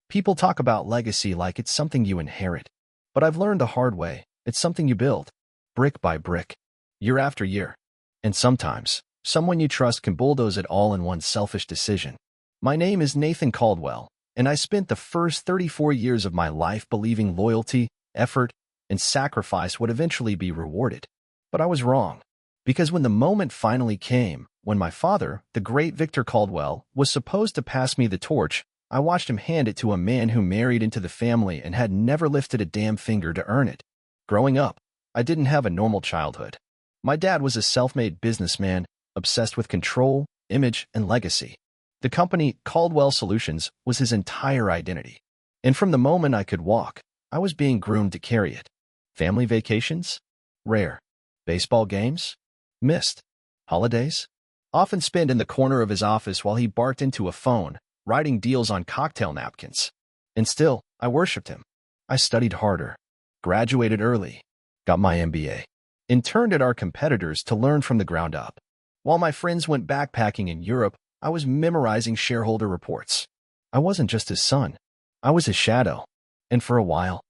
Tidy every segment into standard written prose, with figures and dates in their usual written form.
People talk about legacy like it's something you inherit. But I've learned the hard way. It's something you build, brick by brick, year after year. And sometimes, someone you trust can bulldoze it all in one selfish decision. My name is Nathan Caldwell, and I spent the first 34 years of my life believing loyalty, effort, and sacrifice would eventually be rewarded. But I was wrong. Because when the moment finally came, when my father, the great Victor Caldwell, was supposed to pass me the torch, I watched him hand it to a man who married into the family and had never lifted a damn finger to earn it. Growing up, I didn't have a normal childhood. My dad was a self-made businessman, obsessed with control, image, and legacy. The company, Caldwell Solutions, was his entire identity. And from the moment I could walk, I was being groomed to carry it. Family vacations? Rare. Baseball games? Missed. Holidays? Often spent in the corner of his office while he barked into a phone, writing deals on cocktail napkins. And still, I worshipped him. I studied harder, graduated early, got my MBA, interned at our competitors to learn from the ground up. While my friends went backpacking in Europe, I was memorizing shareholder reports. I wasn't just his son. I was his shadow. And for a while,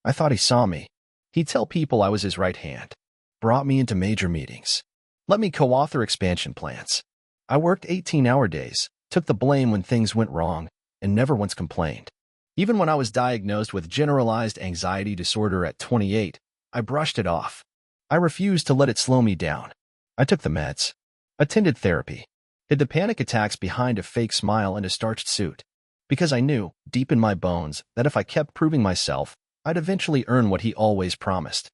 I thought he saw me. He'd tell people I was his right hand, brought me into major meetings, let me co-author expansion plans. I worked 18-hour days, took the blame when things went wrong, and never once complained. Even when I was diagnosed with generalized anxiety disorder at 28, I brushed it off. I refused to let it slow me down. I took the meds, attended therapy, hid the panic attacks behind a fake smile and a starched suit, because I knew, deep in my bones, that if I kept proving myself, I'd eventually earn what he always promised.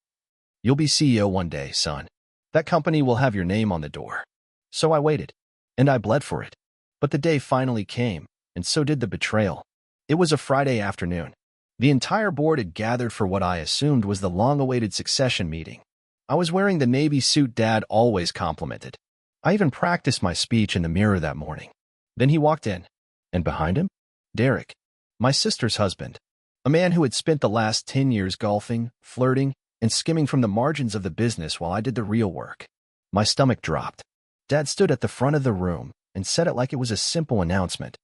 You'll be CEO one day, son. That company will have your name on the door. So I waited, and I bled for it. But the day finally came, and so did the betrayal. It was a Friday afternoon. The entire board had gathered for what I assumed was the long-awaited succession meeting. I was wearing the Navy suit Dad always complimented. I even practiced my speech in the mirror that morning. Then he walked in, and behind him, Derek, my sister's husband, a man who had spent the last 10 years golfing, flirting, and skimming from the margins of the business while I did the real work. My stomach dropped. Dad stood at the front of the room and said it like it was a simple announcement.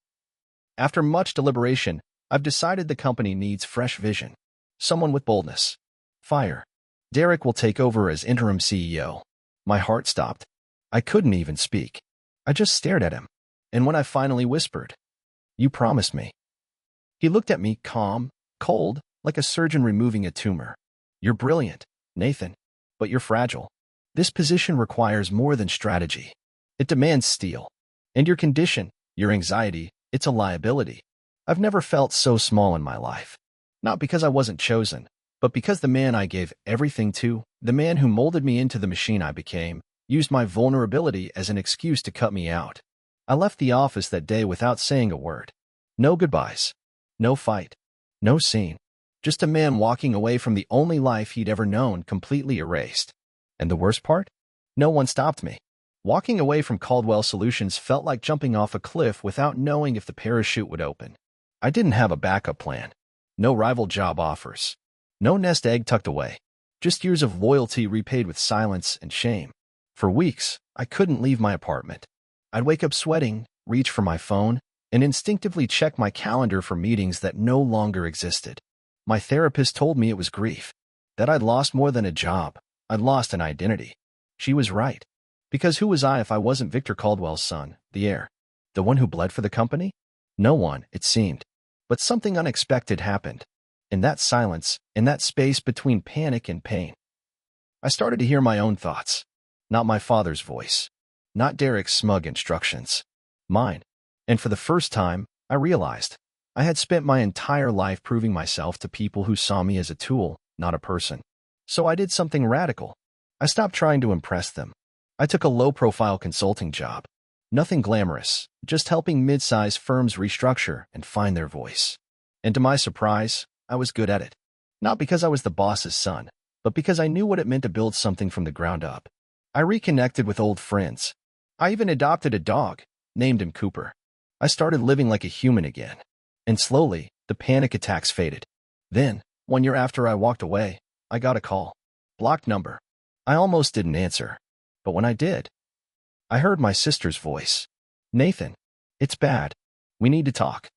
After much deliberation, I've decided the company needs fresh vision. Someone with boldness. Fire. Derek will take over as interim CEO. My heart stopped. I couldn't even speak. I just stared at him. And when I finally whispered, "You promised me." He looked at me calm, cold, like a surgeon removing a tumor. "You're brilliant, Nathan, but you're fragile. This position requires more than strategy. It demands steel. And your condition, your anxiety, it's a liability." I've never felt so small in my life. Not because I wasn't chosen, but because the man I gave everything to, the man who molded me into the machine I became, used my vulnerability as an excuse to cut me out. I left the office that day without saying a word. No goodbyes. No fight. No scene. Just a man walking away from the only life he'd ever known, completely erased. And the worst part? No one stopped me. Walking away from Caldwell Solutions felt like jumping off a cliff without knowing if the parachute would open. I didn't have a backup plan. No rival job offers. No nest egg tucked away. Just years of loyalty repaid with silence and shame. For weeks, I couldn't leave my apartment. I'd wake up sweating, reach for my phone, and instinctively check my calendar for meetings that no longer existed. My therapist told me it was grief, that I'd lost more than a job. I'd lost an identity. She was right. Because who was I if I wasn't Victor Caldwell's son, the heir? The one who bled for the company? No one, it seemed. But something unexpected happened. In that silence, in that space between panic and pain, I started to hear my own thoughts. Not my father's voice. Not Derek's smug instructions. Mine. And for the first time, I realized I had spent my entire life proving myself to people who saw me as a tool, not a person. So I did something radical. I stopped trying to impress them. I took a low-profile consulting job. Nothing glamorous, just helping mid-size firms restructure and find their voice. And to my surprise, I was good at it. Not because I was the boss's son, but because I knew what it meant to build something from the ground up. I reconnected with old friends. I even adopted a dog, named him Cooper. I started living like a human again. And slowly, the panic attacks faded. Then, 1 year after I walked away, I got a call. Blocked number. I almost didn't answer. But when I did, I heard my sister's voice. "Nathan, it's bad. We need to talk."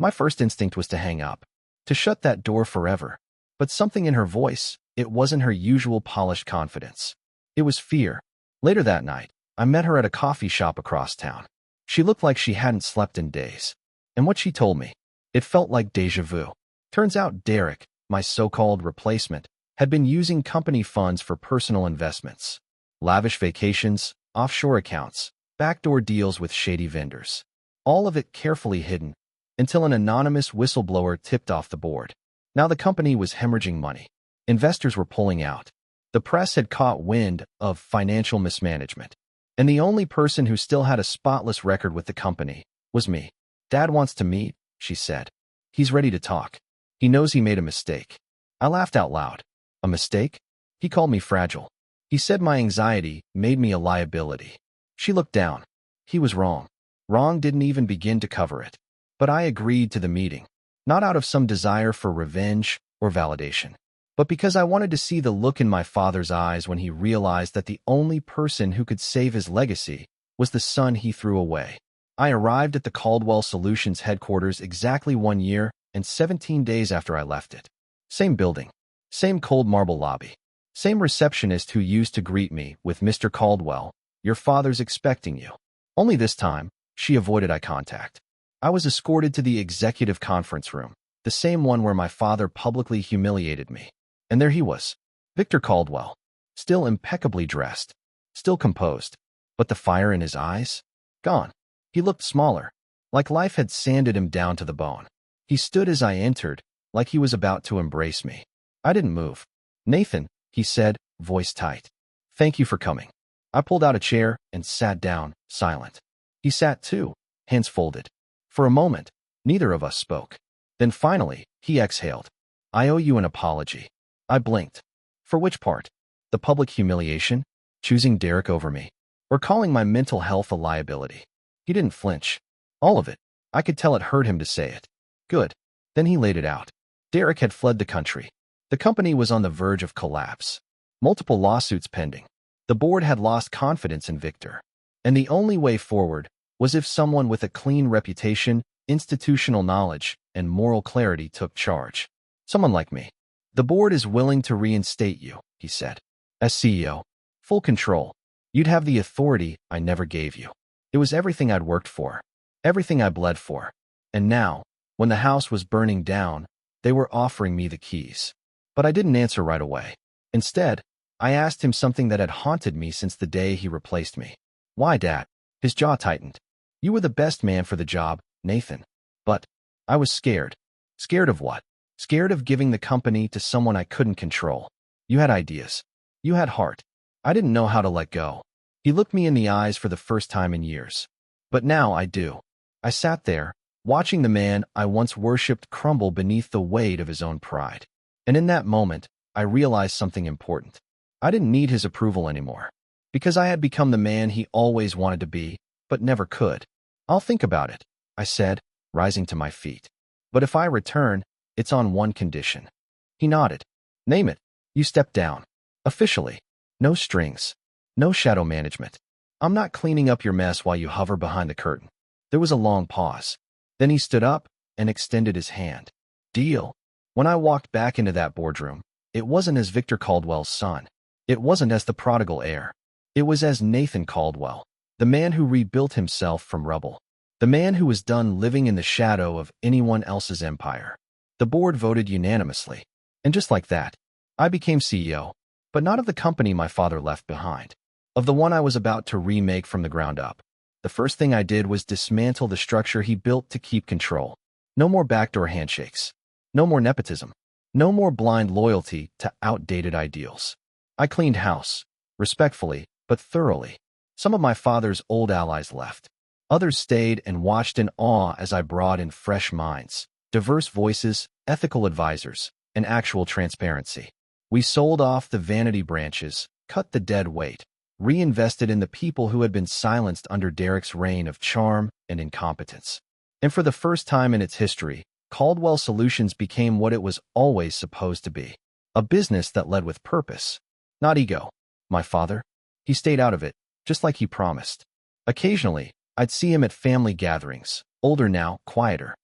My first instinct was to hang up, to shut that door forever. But something in her voice, it wasn't her usual polished confidence. It was fear. Later that night, I met her at a coffee shop across town. She looked like she hadn't slept in days. And what she told me, it felt like déjà vu. Turns out Derek, my so-called replacement, had been using company funds for personal investments. Lavish vacations, offshore accounts, backdoor deals with shady vendors. All of it carefully hidden, until an anonymous whistleblower tipped off the board. Now the company was hemorrhaging money. Investors were pulling out. The press had caught wind of financial mismanagement. And the only person who still had a spotless record with the company was me. Dad wants to meet, she said. He's ready to talk. He knows he made a mistake. I laughed out loud. A mistake? He called me fragile. He said my anxiety made me a liability. She looked down. He was wrong. Wrong didn't even begin to cover it. But I agreed to the meeting, not out of some desire for revenge or validation, but because I wanted to see the look in my father's eyes when he realized that the only person who could save his legacy was the son he threw away. I arrived at the Caldwell Solutions headquarters exactly 1 year and 17 days after I left it. Same building, same cold marble lobby, same receptionist who used to greet me with Mr. Caldwell, your father's expecting you. Only this time, she avoided eye contact. I was escorted to the executive conference room, the same one where my father publicly humiliated me. And there he was, Victor Caldwell, still impeccably dressed, still composed, but the fire in his eyes? Gone. He looked smaller, like life had sanded him down to the bone. He stood as I entered, like he was about to embrace me. I didn't move. Nathan, he said, voice tight. Thank you for coming. I pulled out a chair and sat down, silent. He sat too, hands folded. For a moment, neither of us spoke. Then finally, he exhaled. I owe you an apology. I blinked. For which part? The public humiliation? Choosing Derek over me? Or calling my mental health a liability? He didn't flinch. All of it. I could tell it hurt him to say it. Good. Then he laid it out. Derek had fled the country. The company was on the verge of collapse. Multiple lawsuits pending. The board had lost confidence in Victor. And the only way forward was if someone with a clean reputation, institutional knowledge, and moral clarity took charge. Someone like me. The board is willing to reinstate you, he said. As CEO. Full control. You'd have the authority I never gave you. It was everything I'd worked for. Everything I bled for. And now, when the house was burning down, they were offering me the keys. But I didn't answer right away. Instead, I asked him something that had haunted me since the day he replaced me. Why, Dad? His jaw tightened. You were the best man for the job, Nathan. But I was scared. Scared of what? Scared of giving the company to someone I couldn't control. You had ideas. You had heart. I didn't know how to let go. He looked me in the eyes for the first time in years. But now I do. I sat there, watching the man I once worshipped crumble beneath the weight of his own pride. And in that moment, I realized something important. I didn't need his approval anymore. Because I had become the man he always wanted to be, but never could. I'll think about it, I said, rising to my feet. But if I return, it's on one condition. He nodded. Name it. You step down. Officially. No strings. No shadow management. I'm not cleaning up your mess while you hover behind the curtain. There was a long pause. Then he stood up and extended his hand. Deal. When I walked back into that boardroom, it wasn't as Victor Caldwell's son. It wasn't as the prodigal heir. It was as Nathan Caldwell, the man who rebuilt himself from rubble. The man who was done living in the shadow of anyone else's empire. The board voted unanimously. And just like that, I became CEO, but not of the company my father left behind. Of the one I was about to remake from the ground up. The first thing I did was dismantle the structure he built to keep control. No more backdoor handshakes. No more nepotism. No more blind loyalty to outdated ideals. I cleaned house, respectfully, but thoroughly. Some of my father's old allies left. Others stayed and watched in awe as I brought in fresh minds, diverse voices, ethical advisors, and actual transparency. We sold off the vanity branches, cut the dead weight, reinvested in the people who had been silenced under Derek's reign of charm and incompetence. And for the first time in its history, Caldwell Solutions became what it was always supposed to be. A business that led with purpose, not ego. My father? He stayed out of it, just like he promised. Occasionally, I'd see him at family gatherings, older now, quieter.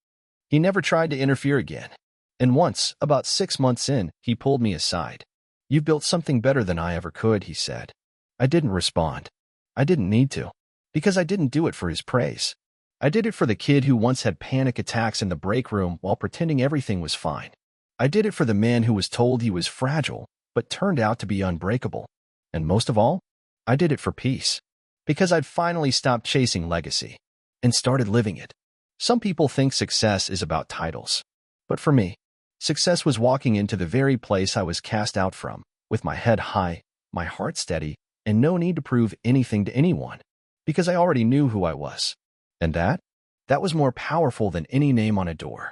He never tried to interfere again. And once, about 6 months in, he pulled me aside. "You've built something better than I ever could," he said. I didn't respond. I didn't need to. Because I didn't do it for his praise. I did it for the kid who once had panic attacks in the break room while pretending everything was fine. I did it for the man who was told he was fragile, but turned out to be unbreakable. And most of all, I did it for peace. Because I'd finally stopped chasing legacy and started living it. Some people think success is about titles. But for me, success was walking into the very place I was cast out from, with my head high, my heart steady, and no need to prove anything to anyone, because I already knew who I was. And that was more powerful than any name on a door.